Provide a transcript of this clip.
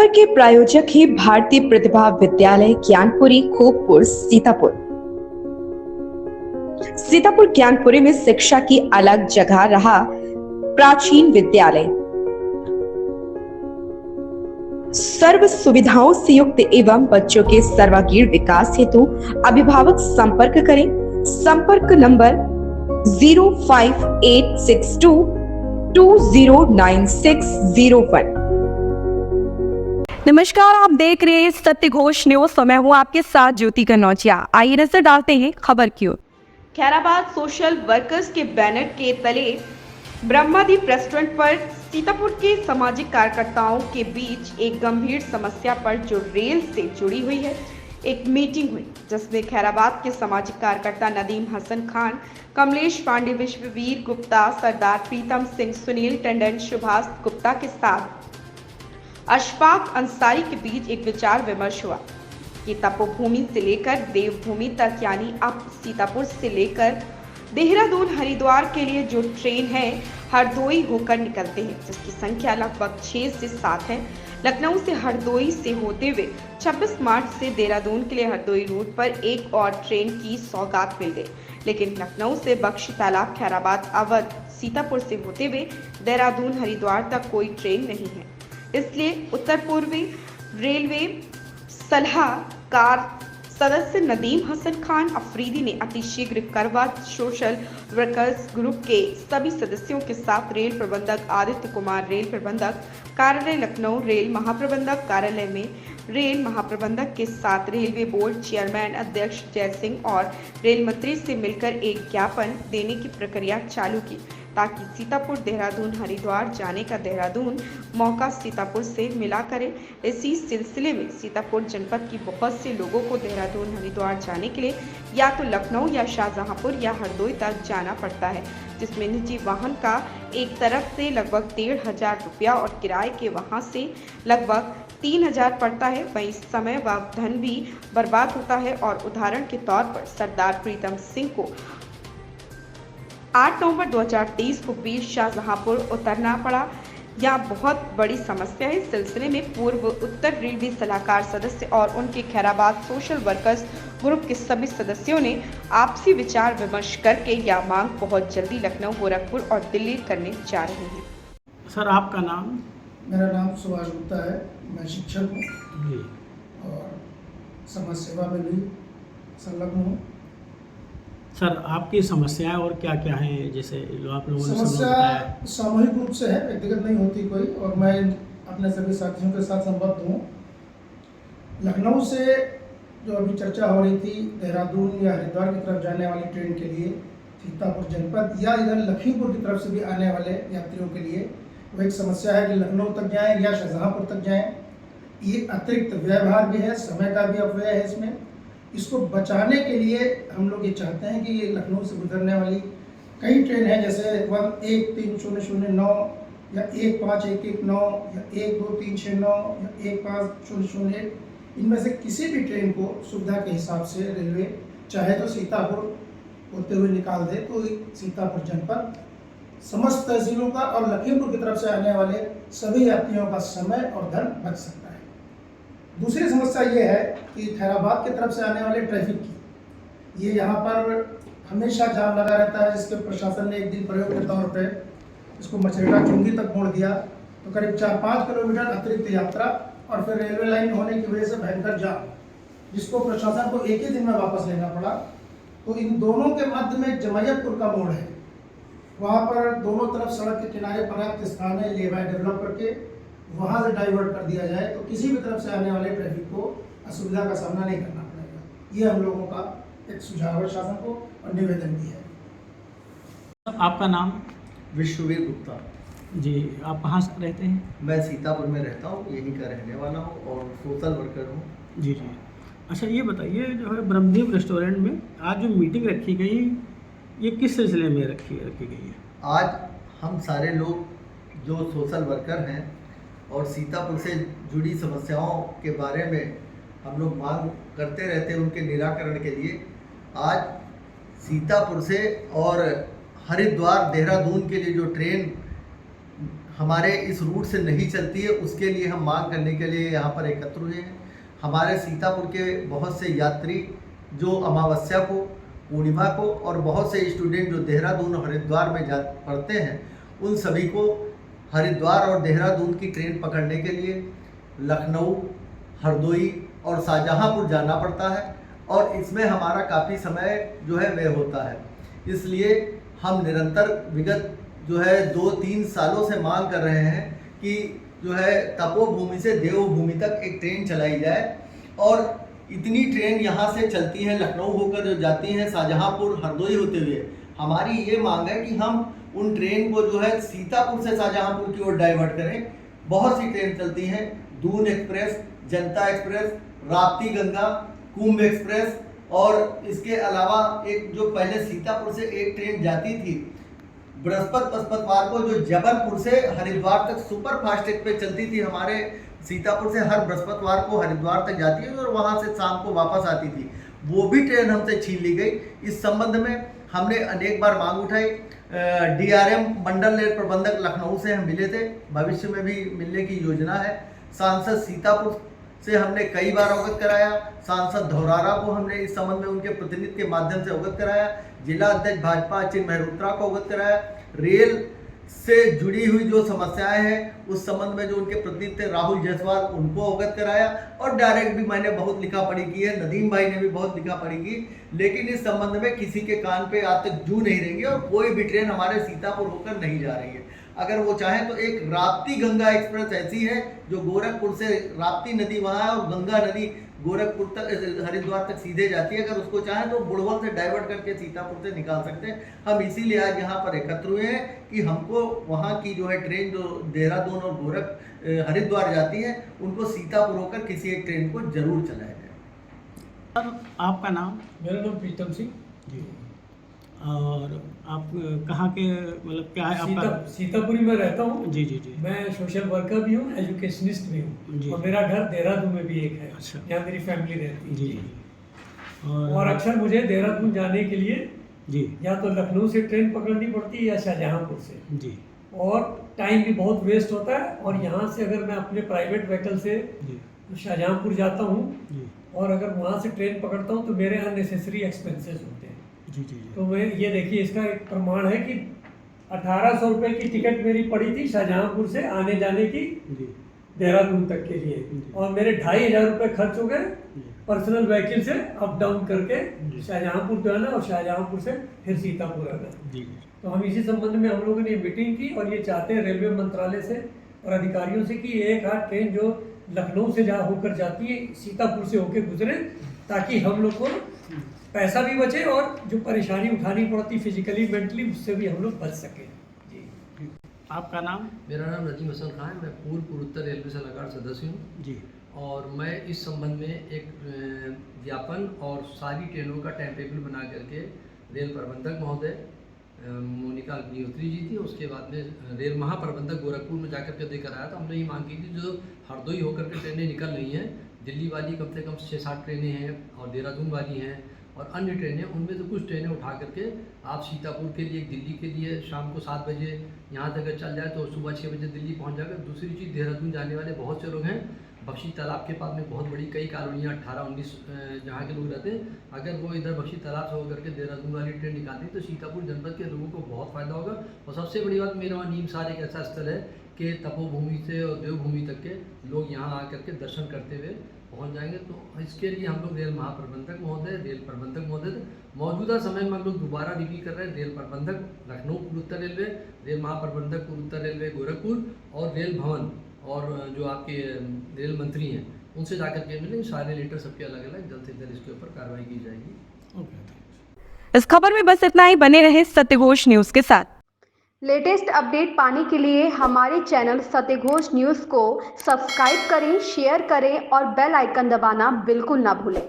सफर के प्रायोजक है भारतीय प्रतिभा विद्यालय ज्ञानपुरी खोपपुर सीतापुर। सीतापुर ज्ञानपुरी में शिक्षा की अलग जगह रहा प्राचीन विद्यालय। सर्व सुविधाओं से युक्त एवं बच्चों के सर्वांगीण विकास हेतु अभिभावक संपर्क करें। संपर्क नंबर 05862209601। नमस्कार, आप देख रहे हैं सत्य घोष न्यूज। तो मैं हूं आपके साथ ज्योति कनौजिया। आइए नजर डालते हैं खबर की ओर। खैराबाद सोशल वर्कर्स के बैनर के तले ब्रह्मादीप रेस्टोरेंट पर सीतापुर के सामाजिक कार्यकर्ताओं के बीच एक गंभीर समस्या पर जो रेल से जुड़ी हुई है, एक मीटिंग हुई जिसमें खैराबाद के सामाजिक कार्यकर्ता नदीम हसन खान, कमलेश पांडे, विश्ववीर गुप्ता, सरदार प्रीतम सिंह, सुनील टंडन, सुभाष गुप्ता के साथ अशफाक अंसारी के बीच एक विचार विमर्श हुआ कि तपोभूमि से लेकर देवभूमि तक यानी अब सीतापुर से लेकर देहरादून हरिद्वार के लिए जो ट्रेन है हरदोई होकर निकलते हैं, जिसकी संख्या लगभग 6 से 7 है। लखनऊ से हरदोई से होते हुए 26 मार्च से देहरादून के लिए हरदोई रूट पर एक और ट्रेन की सौगात मिल गई, लेकिन लखनऊ से बख्शी तालाब, खैराबाद, अवध, सीतापुर से होते हुए देहरादून हरिद्वार तक कोई ट्रेन नहीं है। इसलिए उत्तर पूर्वी रेलवे सलाहकार सदस्य नदीम हसन खान अफरीदी ने अतिशीघ्र करवा सोशल वर्कर्स ग्रुप के सभी सदस्यों के साथ रेल प्रबंधक आदित्य कुमार, रेल प्रबंधक कार्यालय लखनऊ, रेल महाप्रबंधक कार्यालय में रेल महाप्रबंधक के साथ रेलवे बोर्ड चेयरमैन अध्यक्ष जय सिंह और रेल मंत्री से मिलकर एक ज्ञापन देने की प्रक्रिया चालू की, ताकि सीतापुर देहरादून हरिद्वार जाने का देहरादून मौका सीतापुर से मिला करे। इसी सिलसिले में सीतापुर जनपद की बहुत से लोगों को देहरादून हरिद्वार जाने के लिए या तो लखनऊ या शाहजहांपुर या हरदोई तक जाना पड़ता है, जिसमें निजी वाहन का एक तरफ से लगभग 1,500 रुपया और किराए के वहां से लगभग 3,000 पड़ता है। वहीं समय व धन भी बर्बाद होता है। और उदाहरण के तौर पर सरदार प्रीतम सिंह को 8 नवंबर 2023 को बीच शाहजहांपुर उतरना पड़ा। यह बहुत बड़ी समस्या है। इस सिलसिले में पूर्व उत्तर रेलवे सलाहकार सदस्य और उनके खैराबाद सोशल वर्कर्स ग्रुप के सभी सदस्यों ने आपसी विचार विमर्श करके यह मांग बहुत जल्दी लखनऊ, गोरखपुर और दिल्ली करने जा रहे हैं। सर, आपका नाम? मेरा नाम सुभाष गुप्ता है। मैं शिक्षक हूँ और समाज सेवा में भी संलग्न हूँ। सर, आपकी समस्याएं और क्या क्या हैं? जैसे आप लोगों ने समस्या सामूहिक रूप से है, व्यक्तिगत नहीं होती कोई, और मैं अपने सभी साथियों के साथ संबद्ध हूँ। लखनऊ से जो अभी चर्चा हो रही थी देहरादून या हरिद्वार की तरफ जाने वाली ट्रेन के लिए सीतापुर जनपद या इधर लखीमपुर की तरफ से भी आने वाले यात्रियों के लिए वो एक समस्या है कि लखनऊ तक जाएं या शाहजहांपुर तक जाएं। ये अतिरिक्त व्यवहार भी है, समय का भी अपव्यय है इसमें। इसको बचाने के लिए हम लोग ये चाहते हैं कि ये लखनऊ से गुजरने वाली कई ट्रेन हैं, जैसे 13009 या 15119 या 12369 या 15001, इनमें से किसी भी ट्रेन को सुविधा के हिसाब से रेलवे चाहे तो सीतापुर होते हुए निकाल दे, तो सीतापुर जनपद समस्त तहसीलों का और लखीमपुर की तरफ से आने वाले सभी यात्रियों का समय और धन बच सकता है। दूसरी समस्या ये है कि खैराबाद की तरफ से आने वाले ट्रैफिक की, ये यहाँ पर हमेशा जाम लगा रहता है, जिसके प्रशासन ने एक दिन प्रयोग के तौर पे इसको मछरेटा चुंगी तक मोड़ दिया, तो करीब 4-5 किलोमीटर अतिरिक्त यात्रा और फिर रेलवे लाइन होने की वजह से भयंकर जाम, जिसको प्रशासन को एक ही दिन में वापस लेना पड़ा। तो इन दोनों के मध्य में जमैयतपुर का मोड़ है, वहाँ पर दोनों तरफ सड़क के किनारे पर्याप्त स्थान है, लेवा डेवलप करके वहाँ से डाइवर्ट कर दिया जाए तो किसी भी तरफ से आने वाले ट्रैफिक को असुविधा का सामना नहीं करना पड़ेगा। ये हम लोगों का एक सुझाव है शासन को और निवेदन भी है। आपका नाम? विश्ववीर गुप्ता जी। आप कहाँ से रहते हैं? मैं सीतापुर में रहता हूँ, यहीं का रहने वाला हूँ और सोशल वर्कर हूँ। जी जी। अच्छा, ये बताइए, जो है ब्रह्मदीप रेस्टोरेंट में आज जो मीटिंग रखी गई, ये किस सिलसिले में रखी गई है? आज हम सारे लोग जो सोशल वर्कर हैं और सीतापुर से जुड़ी समस्याओं के बारे में हम लोग मांग करते रहते हैं, उनके निराकरण के लिए आज सीतापुर से और हरिद्वार देहरादून के लिए जो ट्रेन हमारे इस रूट से नहीं चलती है, उसके लिए हम मांग करने के लिए यहाँ पर एकत्र हुए हैं। हमारे सीतापुर के बहुत से यात्री जो अमावस्या को, पूर्णिमा को और बहुत से स्टूडेंट जो देहरादून और हरिद्वार में पढ़ते हैं, उन सभी को हरिद्वार और देहरादून की ट्रेन पकड़ने के लिए लखनऊ, हरदोई और शाहजहाँपुर जाना पड़ता है और इसमें हमारा काफ़ी समय जो है व्यय होता है। इसलिए हम निरंतर विगत जो है 2-3 सालों से मांग कर रहे हैं कि जो है तपोभूमि से देवभूमि तक एक ट्रेन चलाई जाए और इतनी ट्रेन यहाँ से चलती हैं लखनऊ होकर जो जाती हैं शाहजहाँपुर, हरदोई होते हुए। हमारी ये मांग है कि हम उन ट्रेन को जो है सीतापुर से शाहजहाँपुर की ओर डाइवर्ट करें। बहुत सी ट्रेन चलती हैं, दून एक्सप्रेस, जनता एक्सप्रेस, राप्ती गंगा, कुंभ एक्सप्रेस और इसके अलावा एक जो पहले सीतापुर से एक ट्रेन जाती थी बृहस्पतिवार को जो जबलपुर से हरिद्वार तक सुपर फास्ट पे चलती थी। हमारे सीतापुर से हर बृहस्पतिवार को हरिद्वार तक जाती है और वहाँ से शाम को वापस आती थी, वो भी ट्रेन हमसे छीन ली गई। इस संबंध में हमने अनेक बार मांग उठाई। DRM मंडल रेल प्रबंधक लखनऊ से हम मिले थे, भविष्य में भी मिलने की योजना है। सांसद सीतापुर से हमने कई बार अवगत कराया, सांसद धौरारा को हमने इस संबंध में उनके प्रतिनिधि के माध्यम से अवगत कराया, जिला अध्यक्ष भाजपा अचिन मेहरोत्रा को अवगत कराया। रेल से जुड़ी हुई जो समस्याएं हैं उस संबंध में जो उनके प्रतिनिधि थे राहुल जायसवाल, उनको अवगत कराया और डायरेक्ट भी मैंने बहुत लिखा पढ़ी की है, नदीम भाई ने भी बहुत लिखा पढ़ी की, लेकिन इस संबंध में किसी के कान पे आज तक जू नहीं रहेंगे और कोई भी ट्रेन हमारे सीतापुर होकर नहीं जा रही है। अगर वो चाहें तो एक राप्ती गंगा एक्सप्रेस ऐसी है जो गोरखपुर से राप्ती नदी वहाँ है और गंगा नदी गोरखपुर तक, हरिद्वार तक सीधे जाती है। अगर उसको चाहें तो बुड़वल से डाइवर्ट करके सीतापुर से निकाल सकते हैं। हम इसीलिए आज यहाँ पर एकत्र हुए हैं कि हमको वहाँ की जो है ट्रेन जो देहरादून और हरिद्वार जाती है उनको सीतापुर होकर किसी एक ट्रेन को जरूर चलाया जाए। सर, आपका नाम? मेरा नाम प्रीतम सिंह जी। और आप कहाँ के, मतलब क्या है आपका? सीतापुरी में रहता हूँ। जी जी जी। मैं सोशल वर्कर भी हूँ, एजुकेशनिस्ट भी जी। हूँ और मेरा घर देहरादून में भी एक है। अच्छा। यहाँ मेरी फैमिली रहती है। जी। और अक्सर मुझे देहरादून जाने के लिए जी या तो लखनऊ से ट्रेन पकड़नी पड़ती है या शाहजहाँपुर से, जी, और टाइम भी बहुत वेस्ट होता है। और यहाँ से अगर मैं अपने प्राइवेट व्हीकल से शाहजहाँपुर जाता हूँ और अगर वहाँ से ट्रेन पकड़ता हूँ तो मेरे अननेसेसरी एक्सपेंसेस होते हैं। जी जी। तो मैं ये देखिए, इसका एक प्रमाण है कि 1800 रुपये की टिकट मेरी पड़ी थी शाहजहाँपुर से आने जाने की देहरादून तक के लिए, और मेरे 2500 रुपये खर्च हो गए पर्सनल व्हीकल से अप डाउन करके शाहजहाँपुर पे आना और शाहजहाँपुर से फिर सीतापुर आना। तो हम इसी संबंध में हम लोगों ने मीटिंग की और ये चाहते हैं रेलवे मंत्रालय से और अधिकारियों से कि एक आध ट्रेन जो लखनऊ से जा होकर जाती है सीतापुर से होकर गुजरे, ताकि हम लोग को पैसा भी बचे और जो परेशानी उठानी पड़ती फिजिकली मेंटली उससे भी हम लोग बच सकें। जी। आपका नाम? मेरा नाम नजीम हसन खान है। मैं पूर्व उत्तर रेलवे सलाहकार सदस्य हूँ जी। और मैं इस संबंध में एक ज्ञापन और सारी ट्रेनों का टाइम टेबल बना करके रेल प्रबंधक महोदय मोनिका अग्निहोत्री जी थी, उसके बाद में रेल महाप्रबंधक गोरखपुर में जाकर के देकर आया था। हमने ये मांग की थी जो हरदोई होकर के ट्रेनें निकल रही हैं, दिल्ली वाली कम से कम 6-7 ट्रेनें हैं और देहरादून वाली हैं और अन्य ट्रेनें, उनमें से कुछ ट्रेनें उठा करके आप सीतापुर के लिए, दिल्ली के लिए शाम को 7 बजे यहाँ तक अगर चल जाए तो सुबह 6 बजे दिल्ली पहुँच जाएगा। दूसरी चीज़, देहरादून जाने वाले बहुत से लोग हैं, बख्शी तालाब के पास में बहुत बड़ी कई कॉलोनियाँ 18-19 जहाँ के लोग रहते हैं, अगर वो इधर बख्शी तालाब से होकर के देहरादून वाली ट्रेन निकालती तो सीतापुर जनपद के लोगों को बहुत फ़ायदा होगा। और सबसे बड़ी बात, मेरा वहाँ नीमसार एक ऐसा स्थल है कि तपोभूमि से और देवभूमि तक के लोग यहाँ आकर के दर्शन करते हुए पहुँच जाएंगे। तो इसके लिए हम लोग रेल महाप्रबंधक महोदय, रेल प्रबंधक महोदय, मौजूदा समय में हम लोग दोबारा रिव्यू कर रहे हैं। रेल प्रबंधक लखनऊ पूर्व उत्तर रेलवे, रेल महाप्रबंधक पूर्व उत्तर रेलवे गोरखपुर और रेल भवन और जो आपके रेल मंत्री हैं उनसे जाकर के मिलेंगे। सारे लेटर सबके अलग अलग, जल्द से जल्द इसके ऊपर कार्रवाई की जाएगी। ओके। इस खबर में बस इतना ही। बने रहे सत्यघोष न्यूज के साथ। लेटेस्ट अपडेट पाने के लिए हमारे चैनल सत्यघोष न्यूज़ को सब्सक्राइब करें, शेयर करें और बेल आइकन दबाना बिल्कुल ना भूलें।